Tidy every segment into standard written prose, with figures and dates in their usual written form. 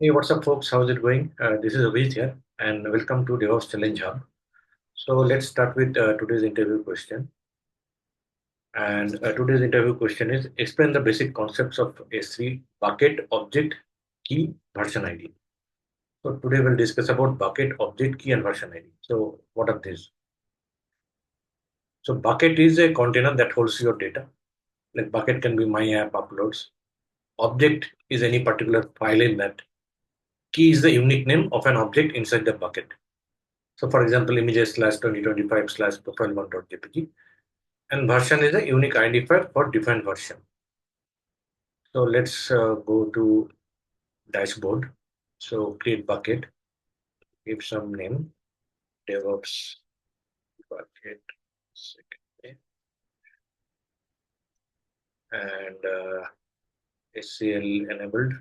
Hey, what's up, folks? How's it going? This is Abhijit here, and welcome to Devops Challenge Hub. So let's start with today's interview question. And today's interview question is: explain the basic concepts of S3 bucket, object, key, version ID. So today we'll discuss about bucket, object, key, and version ID. So what are these? So bucket is a container that holds your data. Like bucket can be my app uploads. Object is any particular file in that. Key is the unique name of an object inside the bucket. So for example, images slash 2025 slash profile1.jpg, and version is a unique identifier for different version. So let's go to dashboard. So create bucket, give some name, Devops bucket, second, and SCL enabled.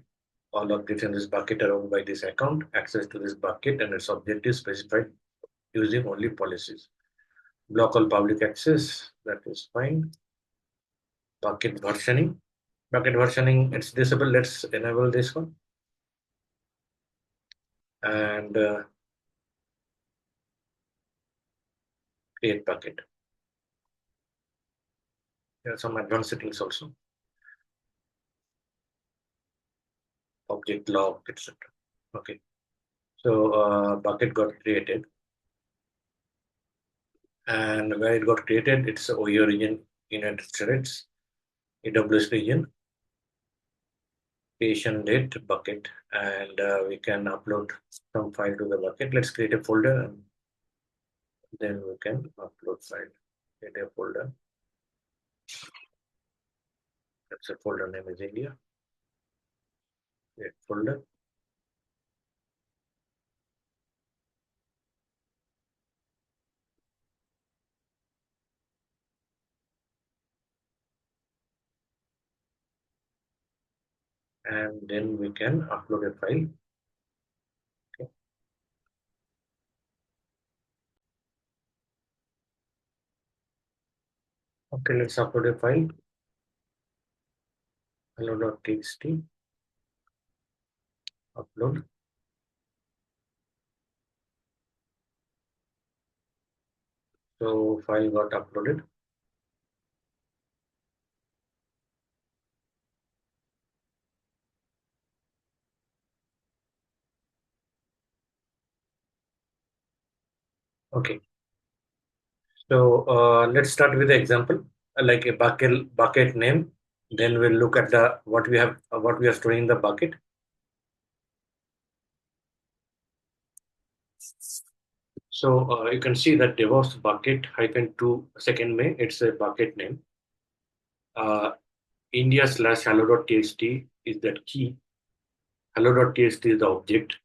All objects in this bucket are owned by this account. Access to this bucket and its object is specified using only policies. Block all public access, that is fine. Bucket versioning. Bucket versioning, it's disabled. Let's enable this one. And create bucket. There are some advanced settings also. Object log, etc. Okay. So bucket got created. And where it got created, it's OEO region, United States, AWS region, creation date, bucket, and we can upload some file to the bucket. Let's create a folder and then we can upload file. Create a folder. That's a folder name is India. Create folder. And then we can upload a file. Okay. Okay, let's upload a file. Hello.txt. Upload. So file got uploaded. Okay. So let's start with the example, like a bucket name. Then we'll look at the what we are storing in the bucket. So you can see that Devops bucket -2 second May. It's a bucket name. India slash hello.txt is that key. Hello.txt is the object,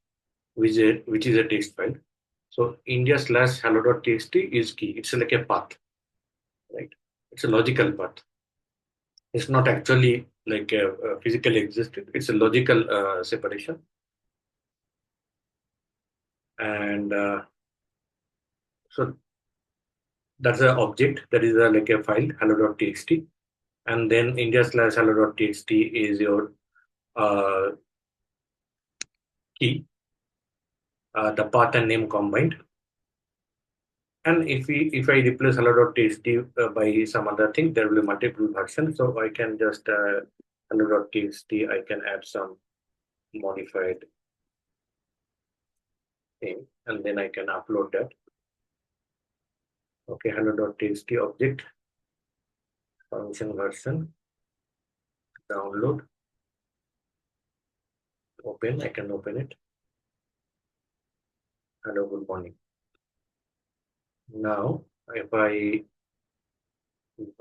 which is a text file. So India slash hello.txt is key. It's like a path, right? It's a logical path. It's not actually like physically existed. It's a logical separation. And so that's an object that is like a file hello.txt. And then India slash hello.txt is your uh, key, the path and name combined. And if I replace hello.txt by some other thing, there will be multiple versions. So I can just hello.txt, I can add some modified thing, and then I can upload that. Okay, hello.txt object, function version, download, open, I can open it. Hello, good morning. Now, if I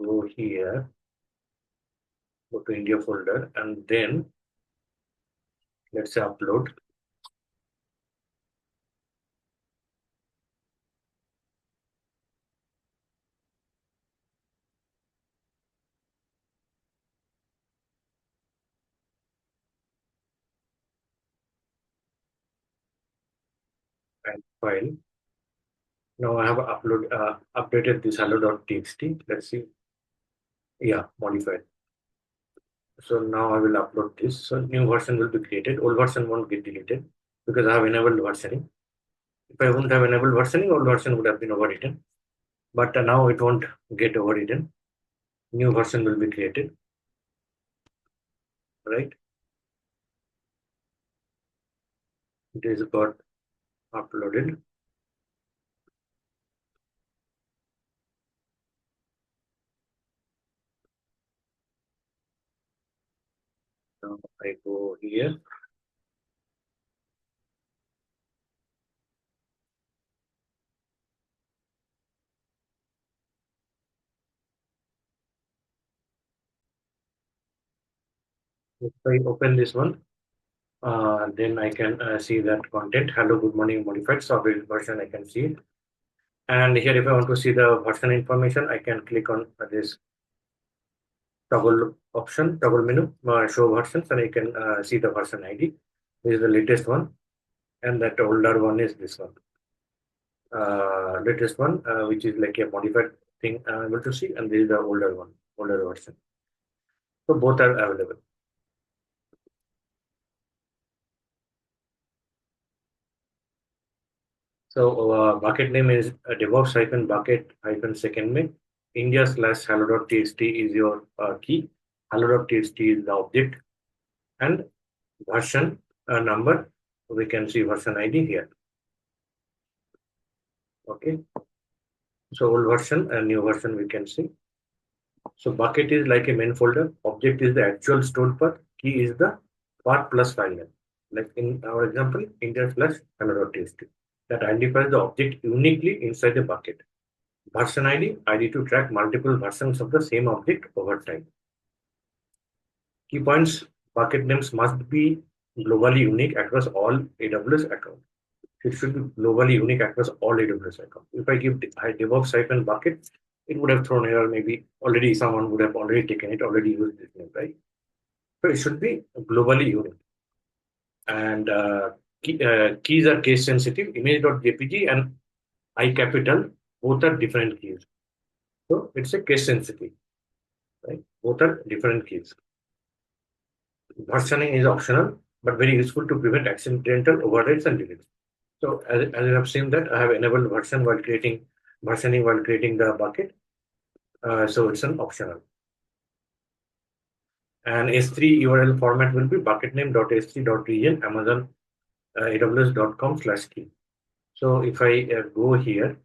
go here, go to India folder, and then let's say upload. And file. Now I have updated this hello.txt. Let's see. Yeah, modified. So now I will upload this. So new version will be created. Old version won't get deleted because I have enabled versioning. If I wouldn't have enabled versioning, old version would have been overwritten. But now it won't get overwritten. New version will be created, right? It is got uploaded. Now I go here. If I open this one, then I can see that content. Hello, good morning, modified software version. I can see it. And here, if I want to see the version information, I can click on this toggle option, toggle menu, show versions, and I can see the version ID. This is the latest one, and that older one is this one. Latest one, which is like a modified thing I'm able to see, and this is the older one, older version. So both are available. So bucket name is Devops bucket second main. India slash hello.txt is your key. Hello.txt is the object, and version number. We can see version ID here. Okay. So old version and new version we can see. So bucket is like a main folder. Object is the actual stored path. Key is the path plus file name. Like in our example, India slash hello.txt. That identifies the object uniquely inside the bucket. Version ID, ID to track multiple versions of the same object over time. Key points, bucket names must be globally unique across all AWS accounts. It should be globally unique across all AWS accounts. If I give DevOps bucket, it would have thrown error. Maybe already someone would have already taken it, already used this name, right? So it should be globally unique. And keys are case sensitive. Image.jpg and iCapital, both are different keys. So it's a case sensitive, right? Both are different keys. Versioning is optional, but very useful to prevent accidental overrides and deletes. So as you have seen that I have enabled versioning while creating the bucket. So it's an optional. And S3 URL format will be bucket name.s3.region Amazon aws.com/key. So if I go here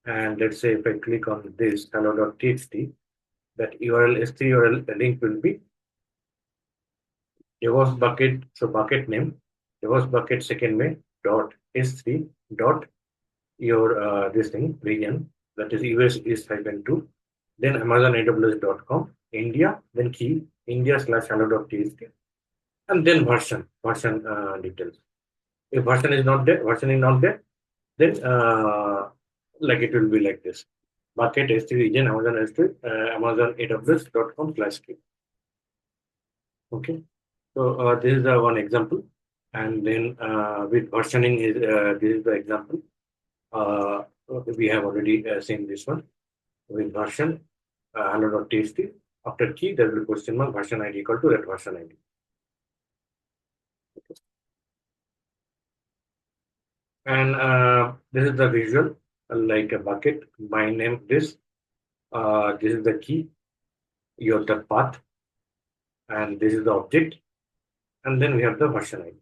and let's say if I click on this hello.txt, that URL S3 URL link will be Devops bucket, so bucket name, Devops bucket second main dot S3 dot your this thing region, that is US is -2, then Amazon AWS.com, India, then key, India slash hello.txt, and then version details. If version is not there, then like it will be like this. Bucket S3 region, Amazon S3, Amazon AWS.com/key. Okay. So this is one example, and then with versioning is this is the example. We have already seen this one with version hello.txt. After key, there will be question mark version ID equal to that version ID. And this is the visual, like a bucket. My name this. This is the key. You have the path, and this is the object, and then we have the version ID.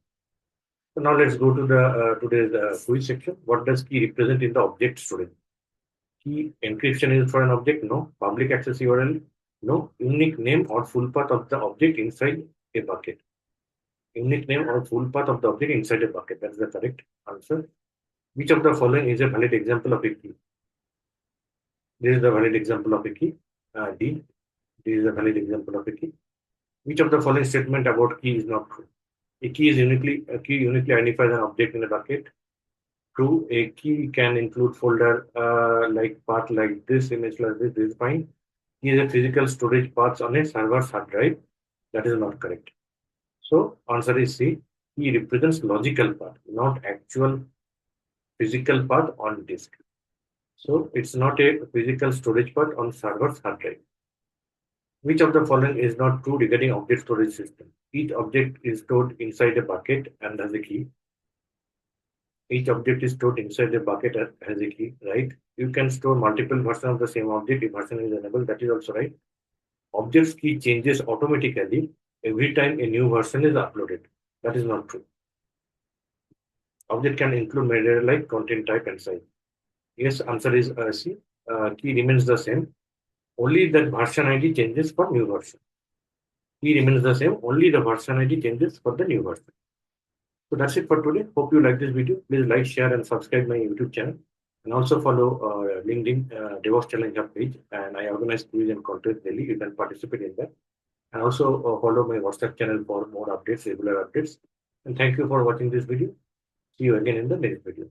So now let's go to the today's quiz section. What does key represent in the object storage? Key encryption is for an object? No. Public access URL? No. Unique name or full path of the object inside a bucket. Unique name or full path of the object inside a bucket. That's the correct answer. Which of the following is a valid example of a key? This is the valid example of a key. D. This is a valid example of a key. Which of the following statement about key is not true? A key uniquely identifies an object in a bucket. True. A key can include folder like path like this, image like this. This is fine. Key is a physical storage path on a server's hard drive. That is not correct. So answer is C. Key represents logical path, not actual physical path on disk. So it's not a physical storage path on server's hard drive. Which of the following is not true regarding object storage system? Each object is stored inside a bucket and has a key. Each object is stored inside a bucket and has a key, right? You can store multiple versions of the same object if version is enabled. That is also right. Object's key changes automatically every time a new version is uploaded. That is not true. Object can include metadata like content type and size. Yes, answer is C. Key remains the same. Only that version ID changes for new version. Key remains the same. Only the version ID changes for the new version. So that's it for today. Hope you like this video. Please like, share, and subscribe my YouTube channel. And also follow LinkedIn Devops Challenge Hub page. And I organize quiz and contest daily. You can participate in that. And also follow my WhatsApp channel for more updates, regular updates. And thank you for watching this video. See you again in the next video.